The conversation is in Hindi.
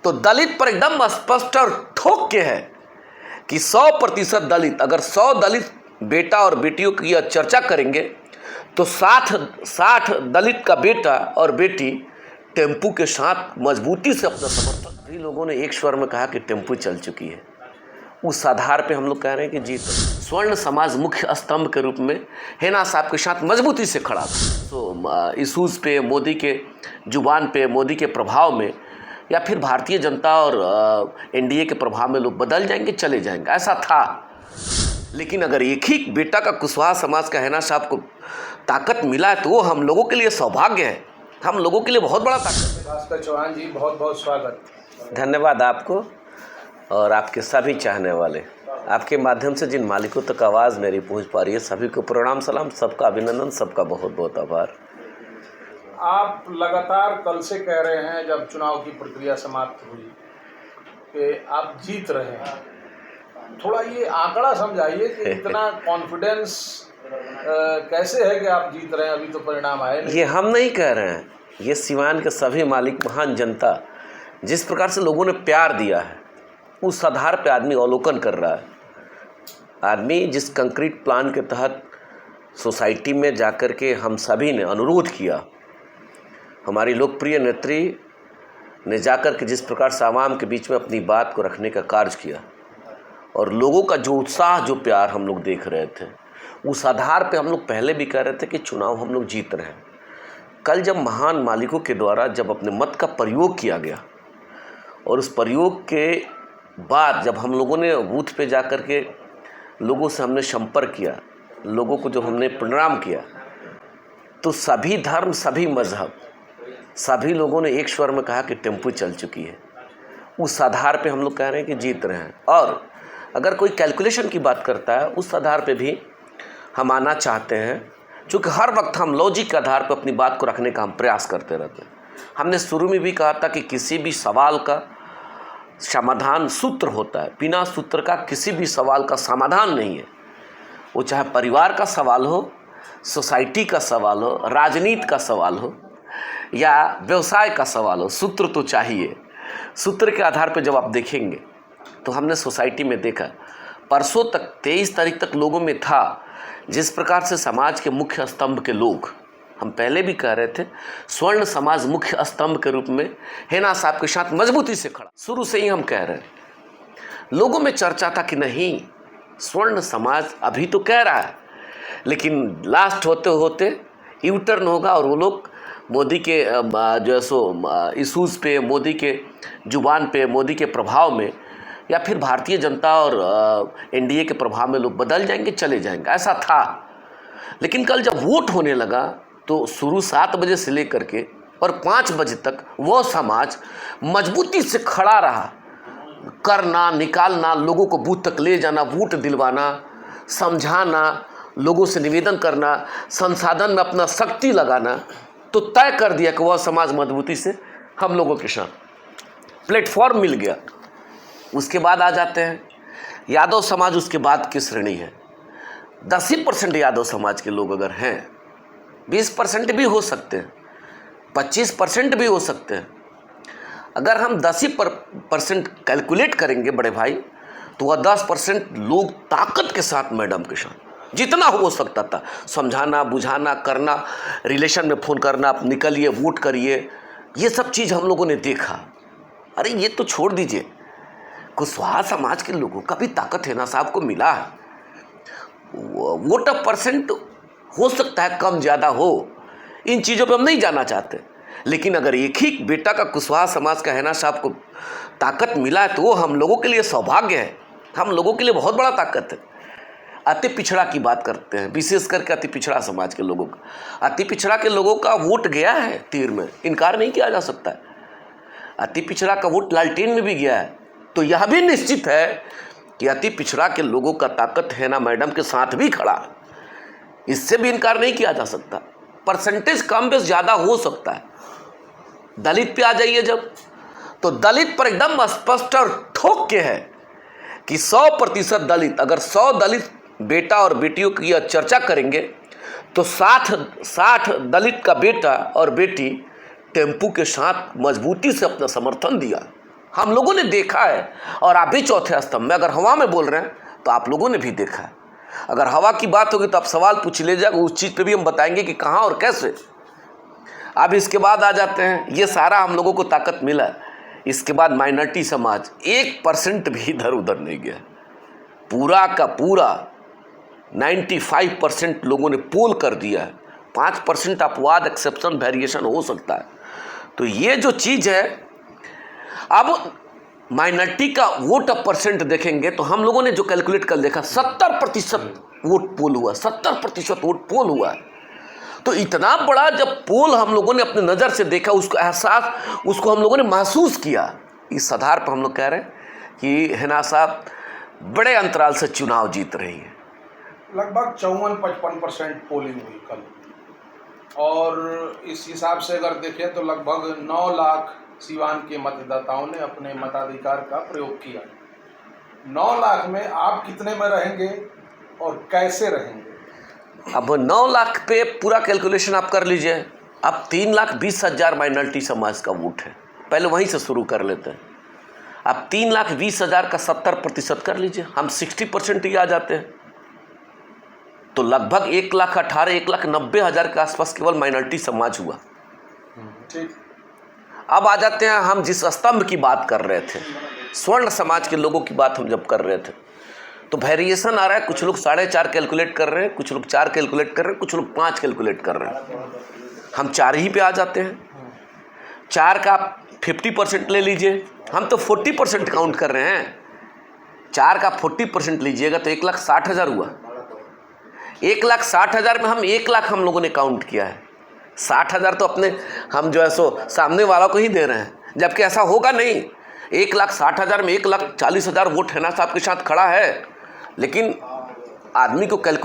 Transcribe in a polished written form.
तो दलित पर एकदम स्पष्ट और ठोक के है कि 100% दलित, अगर 100 दलित बेटा और बेटियों की चर्चा करेंगे तो 60 दलित का बेटा और बेटी टेम्पू के साथ मजबूती से अपना समर्थन। सभी लोगों ने एक स्वर में कहा कि टेम्पू चल चुकी है। उस आधार पे हम लोग कह रहे हैं कि जीत स्वर्ण समाज मुख्य स्तंभ के रूप में हेना साहब के साथ मजबूती से खड़ा था। तो इशूज़ पे, मोदी के जुबान पे, मोदी के प्रभाव में, या फिर भारतीय जनता और एनडीए के प्रभाव में लोग बदल जाएंगे, चले जाएंगे, ऐसा था। लेकिन अगर एक ही बेटा का कुशवाहा समाज का हेना साहब को ताकत मिला है तो वो हम लोगों के लिए सौभाग्य है, हम लोगों के लिए बहुत बड़ा ताकत है। भास्कर चौहान जी, बहुत बहुत स्वागत। धन्यवाद आपको और आपके सभी चाहने वाले, आपके माध्यम से जिन मालिकों तक आवाज़ मेरी पहुंच पा रही है, सभी को प्रणाम सलाम, सबका अभिनंदन, सबका बहुत बहुत आभार। आप लगातार कल से कह रहे हैं, जब चुनाव की प्रक्रिया समाप्त हुई, कि आप जीत रहे हैं। थोड़ा ये आंकड़ा समझाइए कि इतना कॉन्फिडेंस कैसे है कि आप जीत रहे हैं, अभी तो परिणाम आए नहीं। ये हम नहीं कह रहे हैं, ये सिवान के सभी मालिक, महान जनता, जिस प्रकार से लोगों ने प्यार दिया है उस आधार पे आदमी अवलोकन कर रहा है। आदमी जिस कंक्रीट प्लान के तहत सोसाइटी में जाकर के हम सभी ने अनुरोध किया, हमारी लोकप्रिय नेत्री ने जाकर के जिस प्रकार से आवाम के बीच में अपनी बात को रखने का कार्य किया, और लोगों का जो उत्साह, जो प्यार हम लोग देख रहे थे, उस आधार पे हम लोग पहले भी कह रहे थे कि चुनाव हम लोग जीत रहे हैं। कल जब महान मालिकों के द्वारा जब अपने मत का प्रयोग किया गया, और उस प्रयोग के बाद जब हम लोगों ने बूथ पे जा कर के लोगों से हमने संपर्क किया, लोगों को जो हमने प्रणाम किया, तो सभी धर्म, सभी मजहब, सभी लोगों ने एक स्वर में कहा कि टेम्पू चल चुकी है। उस आधार पे हम लोग कह रहे हैं कि जीत रहे हैं। और अगर कोई कैलकुलेशन की बात करता है, उस आधार पे भी हम आना चाहते हैं, क्योंकि हर वक्त हम लॉजिक के आधार पर अपनी बात को रखने का हम प्रयास करते रहते हैं। हमने शुरू में भी कहा था कि किसी भी सवाल का समाधान सूत्र होता है, बिना सूत्र का किसी भी सवाल का समाधान नहीं है। वो चाहे परिवार का सवाल हो, सोसाइटी का सवाल हो, राजनीति का सवाल हो, या व्यवसाय का सवाल हो, सूत्र तो चाहिए। सूत्र के आधार पर जब आप देखेंगे तो हमने सोसाइटी में देखा, परसों तक 23 तारीख तक लोगों में था जिस प्रकार से समाज के मुख्य स्तंभ के लोग, हम पहले भी कह रहे थे, स्वर्ण समाज मुख्य स्तंभ के रूप में हेना साहब के साथ मजबूती से खड़ा। शुरू से ही हम कह रहे हैं, लोगों में चर्चा था कि नहीं, स्वर्ण समाज अभी तो कह रहा है, लेकिन लास्ट होते होते यू टर्न होगा और वो लोग मोदी के जो है सो इशूज़ पे, मोदी के जुबान पे, मोदी के प्रभाव में, या फिर भारतीय जनता और एनडीए के प्रभाव में लोग बदल जाएंगे, चले जाएंगे, ऐसा था। लेकिन कल जब वोट होने लगा तो शुरू 7 बजे से लेकर के और 5 बजे तक वो समाज मजबूती से खड़ा रहा, करना, निकालना, लोगों को बूथ तक ले जाना, वोट दिलवाना, समझाना, लोगों से निवेदन करना, संसाधन में अपना शक्ति लगाना, तो तय कर दिया कि वह समाज मजबूती से हम लोगों के साथ प्लेटफॉर्म मिल गया। उसके बाद आ जाते हैं यादव समाज। उसके बाद की श्रेणी है 10% यादव समाज के लोग अगर हैं, 20% भी हो सकते हैं, 25% भी हो सकते हैं। अगर हम 10% कैलकुलेट करेंगे बड़े भाई, तो वह 10% लोग ताकत के साथ, मैडम के साथ जितना हो सकता था, समझाना, बुझाना, करना, रिलेशन में फ़ोन करना, आप निकलिए, वोट करिए, ये सब चीज़ हम लोगों ने देखा। अरे ये तो छोड़ दीजिए, कुशवाहा समाज के लोगों का भी ताकत हेना साहब को मिला है। वोट % हो सकता है कम ज़्यादा हो, इन चीज़ों पे हम नहीं जाना चाहते, लेकिन अगर एक ही बेटा का कुशवाहा समाज का हेना साहब को ताकत मिला है तो वो हम लोगों के लिए सौभाग्य है, हम लोगों के लिए बहुत बड़ा ताकत है। अति पिछड़ा की बात करते हैं, विशेष करके अति पिछड़ा समाज के लोगों का, अति पिछड़ा के लोगों का वोट गया है तीर में, इनकार नहीं किया जा सकता है। अति पिछड़ा का वोट लालटेन में भी गया है। तो यह भी निश्चित है कि अति पिछड़ा के लोगों का ताकत हेना मैडम के साथ भी खड़ा है, इससे भी इनकार नहीं किया जा सकता। परसेंटेज कम बेस ज़्यादा हो सकता है। दलित पे आ जाइए जब, तो दलित पर एकदम स्पष्ट और ठोक के है कि 100% दलित, अगर 100 दलित बेटा और बेटियों की चर्चा करेंगे तो 60 दलित का बेटा और बेटी टेम्पू के साथ मजबूती से अपना समर्थन दिया। हम लोगों ने देखा है। और आप भी चौथे स्तंभ में, अगर हवा में बोल रहे हैं तो आप लोगों ने भी देखा है। अगर हवा की बात होगी तो आप सवाल पूछ लीजिएगा, उस चीज़ पे भी हम बताएंगे कि कहाँ और कैसे। अब इसके बाद आ जाते हैं, ये सारा हम लोगों को ताकत मिला। इसके बाद माइनॉरिटी समाज 1% भी इधर उधर नहीं गया। पूरा का पूरा 95% लोगों ने पोल कर दिया है। 5% अपवाद, एक्सेप्शन, वेरिएशन हो सकता है। तो ये जो चीज़ है, अब माइनॉरिटी का वोट अब परसेंट देखेंगे तो हम लोगों ने जो कैलकुलेट कर देखा 70% वोट पोल हुआ, 70% वोट पोल हुआ। तो इतना बड़ा जब पोल हम लोगों ने अपने नज़र से देखा, उसको एहसास, उसको हम लोगों ने महसूस किया। इस आधार पर हम लोग कह रहे हैं कि हिना साहब बड़े अंतराल से चुनाव जीत रही है। लगभग 54-55% पोलिंग हुई कल, और इस हिसाब से अगर देखें तो लगभग 9 लाख सीवान के मतदाताओं ने अपने मताधिकार का प्रयोग किया। 9 लाख में आप कितने में रहेंगे और कैसे रहेंगे? अब 9 लाख पे पूरा कैलकुलेशन आप कर लीजिए। अब 3,20,000 माइनॉरिटी समाज का वोट है, पहले वहीं से शुरू कर लेते हैं। अब 3,20,000 का 70% कर लीजिए, हम 60% ही आ जाते हैं। तो लगभग 1,18,000 1,90,000 के आसपास केवल माइनॉरिटी समाज हुआ। ठीक। अब आ जाते हैं, हम जिस स्तंभ की बात कर रहे थे, स्वर्ण समाज के लोगों की बात हम जब कर रहे थे, तो वेरिएशन आ रहा है। कुछ लोग 4.5 कैलकुलेट कर रहे हैं, कुछ लोग 4 कैलकुलेट कर रहे हैं, कुछ लोग 5 कैलकुलेट कर रहे हैं। हम 4 ही पे आ जाते हैं। 4 का 50% ले लीजिए, हम तो 40% काउंट कर रहे हैं। 4 का 40% लीजिएगा तो 1,60,000 हुआ। 1,60,000 में हम 1 लाख हम लोगों ने काउंट किया है। 60,000 तो अपने हम जो है सो सामने वाला को ही दे रहे हैं, जबकि ऐसा होगा नहीं। 1,60,000 में 1,40,000 वोट हिना साहब के साथ खड़ा है, लेकिन आदमी को कैलकुलेट